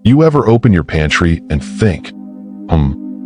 You ever open your pantry and think,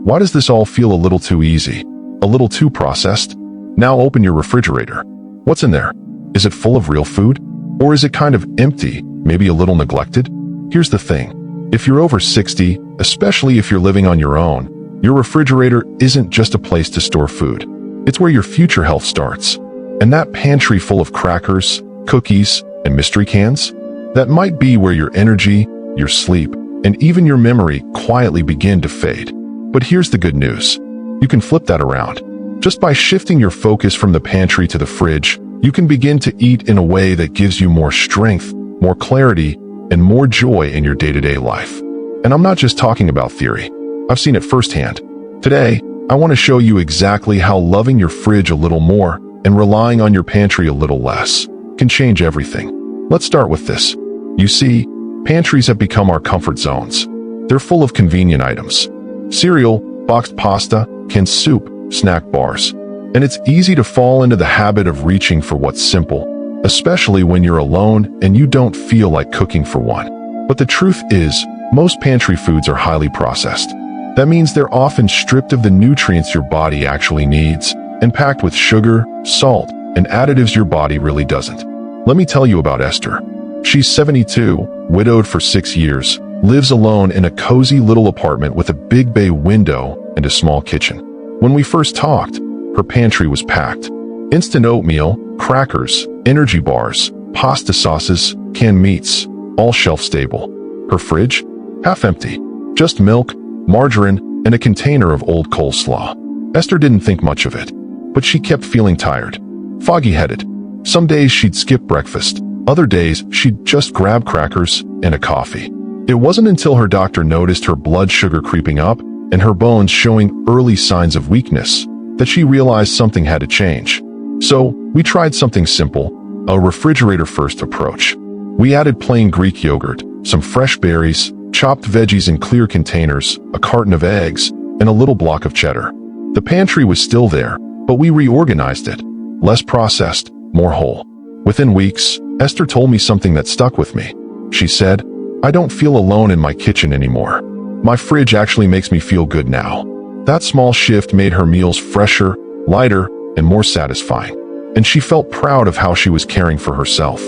why does this all feel a little too easy? A little too processed? Now open your refrigerator. What's in there? Is it full of real food? Or is it kind of empty, maybe a little neglected? Here's the thing. If you're over 60, especially if you're living on your own, your refrigerator isn't just a place to store food. It's where your future health starts. And that pantry full of crackers, cookies, and mystery cans? That might be where your energy, your sleep, and even your memory quietly begin to fade. But here's the good news. You can flip that around. Just by shifting your focus from the pantry to the fridge, you can begin to eat in a way that gives you more strength, more clarity, and more joy in your day-to-day life. And I'm not just talking about theory. I've seen it firsthand. Today, I want to show you exactly how loving your fridge a little more and relying on your pantry a little less can change everything. Let's start with this. You see, pantries have become our comfort zones. They're full of convenient items. Cereal, boxed pasta, canned soup, snack bars. And it's easy to fall into the habit of reaching for what's simple, especially when you're alone and you don't feel like cooking for one. But the truth is, most pantry foods are highly processed. That means they're often stripped of the nutrients your body actually needs and packed with sugar, salt, and additives your body really doesn't. Let me tell you about Esther. She's 72, widowed for 6 years, lives alone in a cozy little apartment with a big bay window and a small kitchen. When we first talked, her pantry was packed. Instant oatmeal, crackers, energy bars, pasta sauces, canned meats, all shelf-stable. Her fridge? Half empty. Just milk, margarine, and a container of old coleslaw. Esther didn't think much of it, but she kept feeling tired, foggy-headed. Some days she'd skip breakfast. Other days, she'd just grab crackers and a coffee. It wasn't until her doctor noticed her blood sugar creeping up and her bones showing early signs of weakness that she realized something had to change. So, we tried something simple, a refrigerator-first approach. We added plain Greek yogurt, some fresh berries, chopped veggies in clear containers, a carton of eggs, and a little block of cheddar. The pantry was still there, but we reorganized it. Less processed, more whole. Within weeks, Esther told me something that stuck with me. She said, "I don't feel alone in my kitchen anymore. My fridge actually makes me feel good now." That small shift made her meals fresher, lighter, and more satisfying. And she felt proud of how she was caring for herself.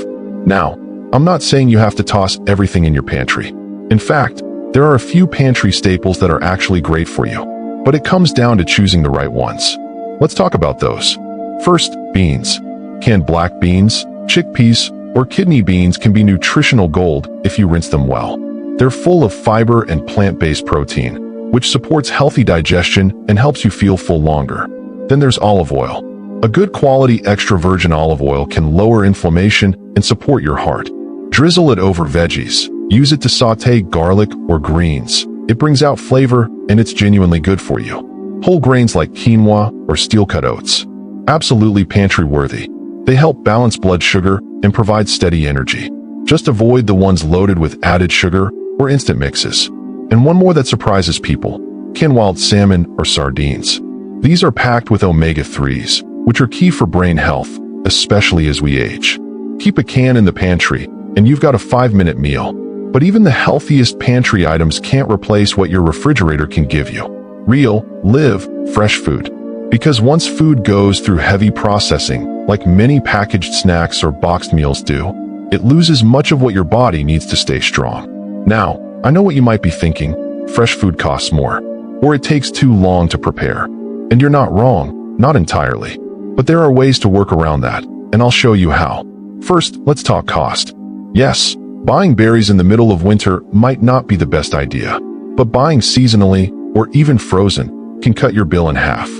Now, I'm not saying you have to toss everything in your pantry. In fact, there are a few pantry staples that are actually great for you. But it comes down to choosing the right ones. Let's talk about those. First, beans. Canned black beans, chickpeas, or kidney beans can be nutritional gold if you rinse them well. They're full of fiber and plant-based protein, which supports healthy digestion and helps you feel full longer. Then there's olive oil. A good quality extra virgin olive oil can lower inflammation and support your heart. Drizzle it over veggies. Use it to saute garlic or greens. It brings out flavor and it's genuinely good for you. Whole grains like quinoa or steel-cut oats. Absolutely pantry-worthy. They help balance blood sugar and provide steady energy. Just avoid the ones loaded with added sugar or instant mixes. And one more that surprises people, canned wild salmon or sardines. These are packed with omega-3s, which are key for brain health, especially as we age. Keep a can in the pantry, and you've got a 5-minute meal. But even the healthiest pantry items can't replace what your refrigerator can give you. Real, live, fresh food. Because once food goes through heavy processing, like many packaged snacks or boxed meals do, it loses much of what your body needs to stay strong. Now, I know what you might be thinking. Fresh food costs more, or it takes too long to prepare. And you're not wrong, not entirely. But there are ways to work around that, and I'll show you how. First, let's talk cost. Yes, buying berries in the middle of winter might not be the best idea, but buying seasonally or even frozen can cut your bill in half.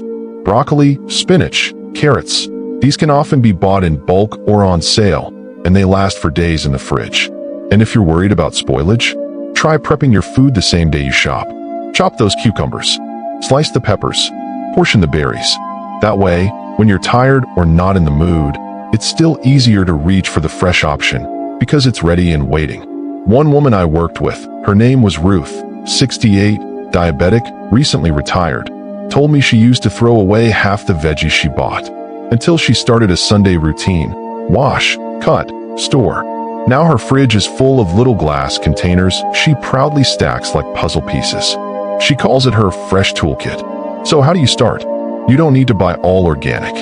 Broccoli, spinach, carrots, these can often be bought in bulk or on sale, and they last for days in the fridge. And if you're worried about spoilage, try prepping your food the same day you shop. Chop those cucumbers, slice the peppers, portion the berries. That way, when you're tired or not in the mood, it's still easier to reach for the fresh option because it's ready and waiting. One woman I worked with, her name was Ruth, 68, diabetic, recently retired, told me she used to throw away half the veggies she bought until she started a Sunday routine: wash, cut, store. Now her fridge is full of little glass containers she proudly stacks like puzzle pieces. She calls it her fresh toolkit. So how do you start? You don't need to buy all organic.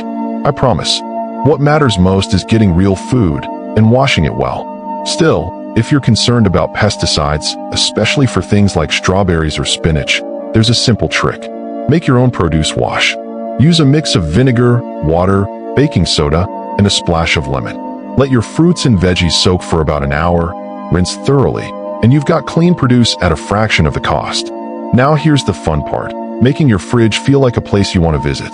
I promise. What matters most is getting real food and washing it well. Still, if you're concerned about pesticides, especially for things like strawberries or spinach, there's a simple trick. Make your own produce wash. Use a mix of vinegar, water, baking soda, and a splash of lemon. Let your fruits and veggies soak for about an hour, rinse thoroughly, and you've got clean produce at a fraction of the cost. Now here's the fun part, making your fridge feel like a place you want to visit.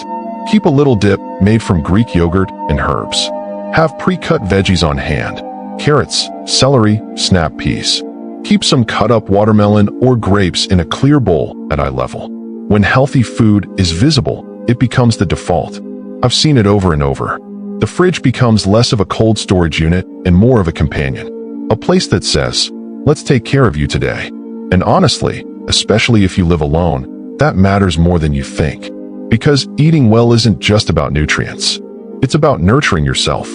Keep a little dip made from Greek yogurt and herbs. Have pre-cut veggies on hand, carrots, celery, snap peas. Keep some cut-up watermelon or grapes in a clear bowl at eye level. When healthy food is visible, it becomes the default. I've seen it over and over. The fridge becomes less of a cold storage unit and more of a companion. A place that says, let's take care of you today. And honestly, especially if you live alone, that matters more than you think. Because eating well isn't just about nutrients. It's about nurturing yourself.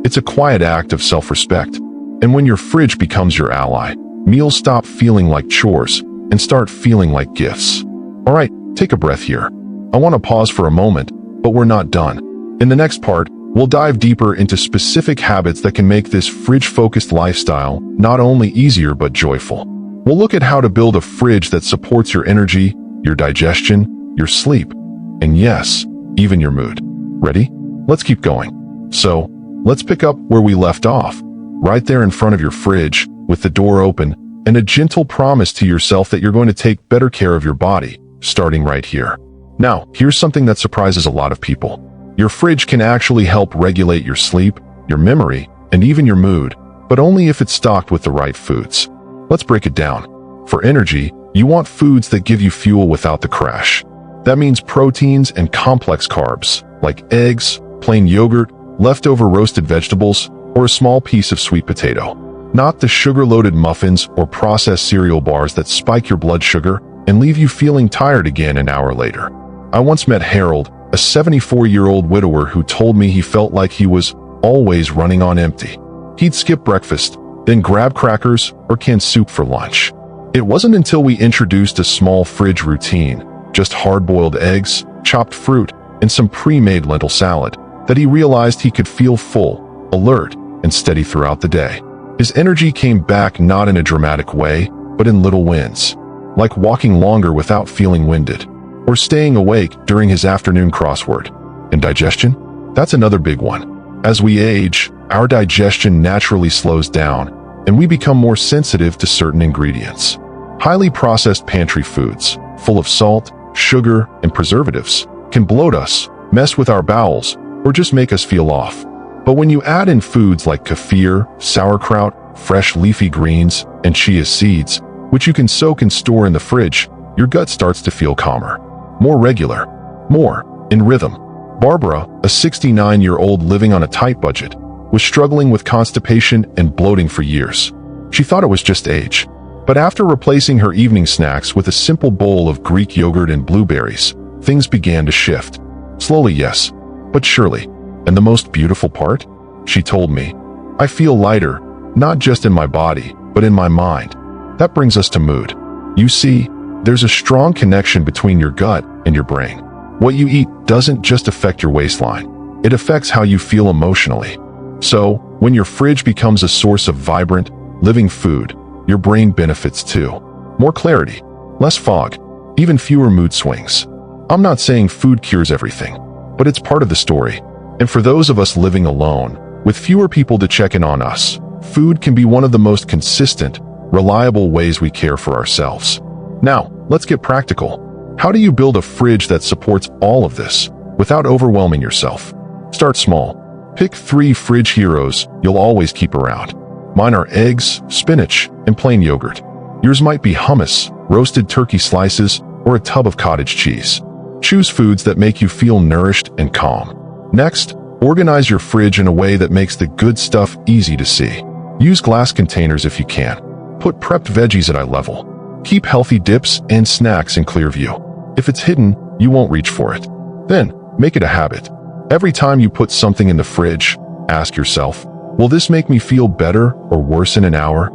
It's a quiet act of self-respect. And when your fridge becomes your ally, meals stop feeling like chores and start feeling like gifts. All right, take a breath here. I want to pause for a moment, but we're not done. In the next part, we'll dive deeper into specific habits that can make this fridge-focused lifestyle not only easier but joyful. We'll look at how to build a fridge that supports your energy, your digestion, your sleep, and yes, even your mood. Ready? Let's keep going. So, let's pick up where we left off, right there in front of your fridge, with the door open, and a gentle promise to yourself that you're going to take better care of your body, starting right here. Now, here's something that surprises a lot of people. Your fridge can actually help regulate your sleep, your memory, and even your mood, but only if it's stocked with the right foods. Let's break it down. For energy, you want foods that give you fuel without the crash. That means proteins and complex carbs, like eggs, plain yogurt, leftover roasted vegetables, or a small piece of sweet potato. Not the sugar-loaded muffins or processed cereal bars that spike your blood sugar and leave you feeling tired again an hour later. I once met Harold, a 74-year-old widower who told me he felt like he was always running on empty. He'd skip breakfast, then grab crackers or canned soup for lunch. It wasn't until we introduced a small fridge routine, just hard-boiled eggs, chopped fruit, and some pre-made lentil salad, that he realized he could feel full, alert, and steady throughout the day. His energy came back not in a dramatic way, but in little wins, like walking longer without feeling winded, or staying awake during his afternoon crossword. And digestion? That's another big one. As we age, our digestion naturally slows down, and we become more sensitive to certain ingredients. Highly processed pantry foods, full of salt, sugar, and preservatives, can bloat us, mess with our bowels, or just make us feel off. But when you add in foods like kefir, sauerkraut, fresh leafy greens, and chia seeds, which you can soak and store in the fridge, your gut starts to feel calmer, more regular, more in rhythm. Barbara, a 69-year-old living on a tight budget, was struggling with constipation and bloating for years. She thought it was just age. But after replacing her evening snacks with a simple bowl of Greek yogurt and blueberries, things began to shift. Slowly, yes, but surely. And the most beautiful part? She told me, I feel lighter, not just in my body, but in my mind. That brings us to mood. You see, there's a strong connection between your gut and your brain. What you eat doesn't just affect your waistline. It affects how you feel emotionally. So, when your fridge becomes a source of vibrant, living food, your brain benefits too. More clarity, less fog, even fewer mood swings. I'm not saying food cures everything, but it's part of the story. And for those of us living alone, with fewer people to check in on us, food can be one of the most consistent, reliable ways we care for ourselves. Now, let's get practical. How do you build a fridge that supports all of this without overwhelming yourself? Start small. Pick 3 fridge heroes you'll always keep around. Mine are eggs, spinach, and plain yogurt. Yours might be hummus, roasted turkey slices, or a tub of cottage cheese. Choose foods that make you feel nourished and calm. Next, organize your fridge in a way that makes the good stuff easy to see. Use glass containers if you can. Put prepped veggies at eye level. Keep healthy dips and snacks in clear view. If it's hidden, you won't reach for it. Then, make it a habit. Every time you put something in the fridge, ask yourself, Will this make me feel better or worse in an hour?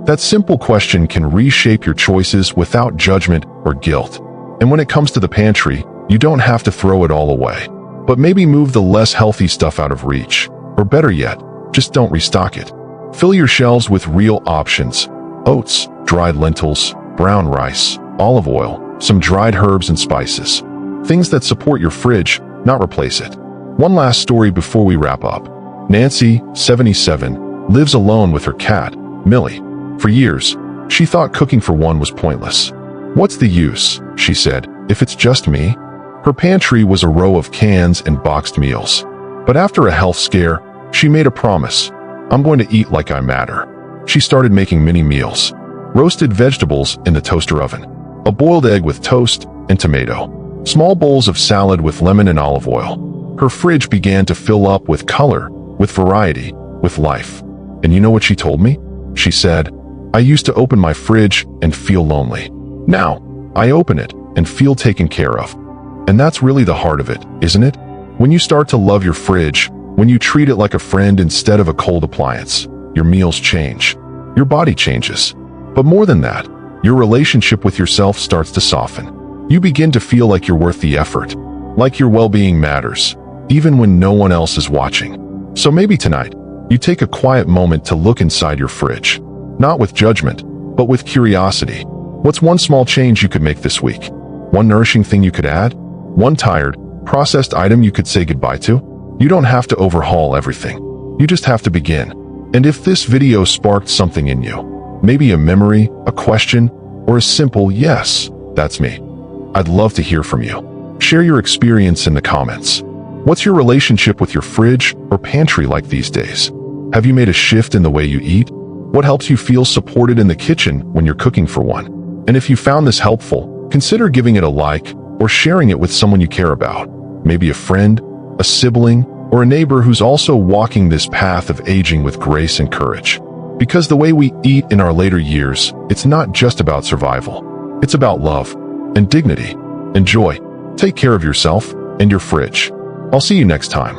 That simple question can reshape your choices without judgment or guilt. And when it comes to the pantry, you don't have to throw it all away. But maybe move the less healthy stuff out of reach. Or better yet, just don't restock it. Fill your shelves with real options: oats, dried lentils, brown rice, olive oil, some dried herbs and spices. Things that support your fridge, not replace it. One last story before we wrap up. Nancy, 77, lives alone with her cat, Millie. For years, she thought cooking for one was pointless. "What's the use," she said, "if it's just me?" Her pantry was a row of cans and boxed meals. But after a health scare, she made a promise: "I'm going to eat like I matter." She started making mini meals. Roasted vegetables in the toaster oven, a boiled egg with toast and tomato, small bowls of salad with lemon and olive oil. Her fridge began to fill up with color, with variety, with life. And you know what she told me? She said, "I used to open my fridge and feel lonely. Now, I open it and feel taken care of." And that's really the heart of it, isn't it? When you start to love your fridge, when you treat it like a friend instead of a cold appliance, your meals change. Your body changes. But more than that, your relationship with yourself starts to soften. You begin to feel like you're worth the effort, like your well-being matters, even when no one else is watching. So maybe tonight, you take a quiet moment to look inside your fridge, not with judgment, but with curiosity. What's one small change you could make this week? One nourishing thing you could add? One tired, processed item you could say goodbye to? You don't have to overhaul everything. You just have to begin. And if this video sparked something in you, maybe a memory, a question, or a simple "yes, that's me," I'd love to hear from you. Share your experience in the comments. What's your relationship with your fridge or pantry like these days? Have you made a shift in the way you eat? What helps you feel supported in the kitchen when you're cooking for one? And if you found this helpful, consider giving it a like or sharing it with someone you care about. Maybe a friend, a sibling, or a neighbor who's also walking this path of aging with grace and courage. Because the way we eat in our later years, it's not just about survival. It's about love and dignity and joy. Take care of yourself and your fridge. I'll see you next time.